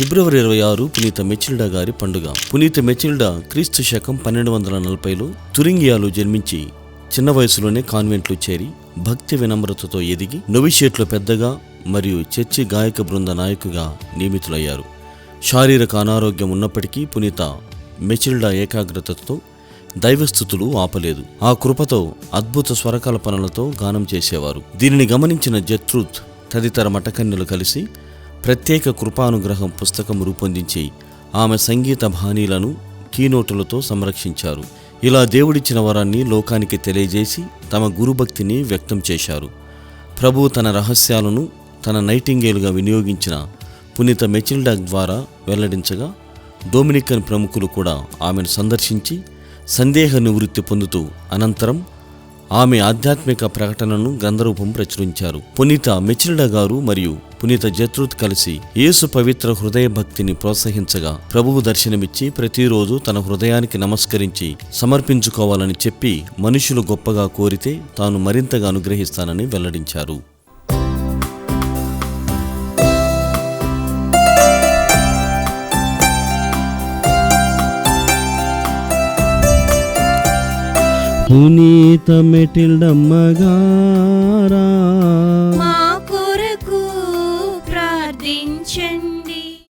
ఫిబ్రవరి 26 పునీత మెచిల్డా గారి పండుగ. పునీత మెచిల్డా క్రీస్తు శకం 1240లో తురింగియాలో జన్మించి చిన్న వయసులోనే కాన్వెంట్లో చేరి భక్తి వినమ్రతతో ఎదిగి నొవిషియేట్లో పెద్దగా మరియు చర్చి గాయక బృంద నాయకుగా నియమితులయ్యారు. శారీరక అనారోగ్యం ఉన్నప్పటికీ పునీత మెచిల్డా ఏకాగ్రతతో దైవస్థుతులు ఆపలేదు. ఆ కృపతో అద్భుత స్వరకల్పనలతో గానం చేసేవారు. దీనిని గమనించిన జెట్రూత్ తదితర మఠకన్యలు కలిసి ప్రత్యేక కృపానుగ్రహం పుస్తకం రూపొందించి ఆమె సంగీత బాణీలను కీనోటులతో సంరక్షించారు. ఇలా దేవుడిచ్చిన వరాన్ని లోకానికి తెలియజేసి తమ గురుభక్తిని వ్యక్తం చేశారు. ప్రభు తన రహస్యాలను తన నైటింగేలుగా వినియోగించిన పునీత మెచిల్డా ద్వారా వెల్లడించగా డొమినికన్ ప్రముఖులు కూడా ఆమెను సందర్శించి సందేహ నివృత్తి పొందుతూ అనంతరం ఆమె ఆధ్యాత్మిక ప్రకటనను గ్రంథరూపం ప్రచురించారు. పునీత మెచిల్డా గారు మరియు పునీత జెట్రూత్ కలిసి యేసు పవిత్ర హృదయ భక్తిని ప్రోత్సహించగా ప్రభువు దర్శనమిచ్చి ప్రతిరోజు తన హృదయానికి నమస్కరించి సమర్పించుకోవాలని చెప్పి మనుషులు గొప్పగా కోరితే తాను మరింతగా అనుగ్రహిస్తానని వెల్లడించారు. పునీత మెటిల్డమ్మ గారా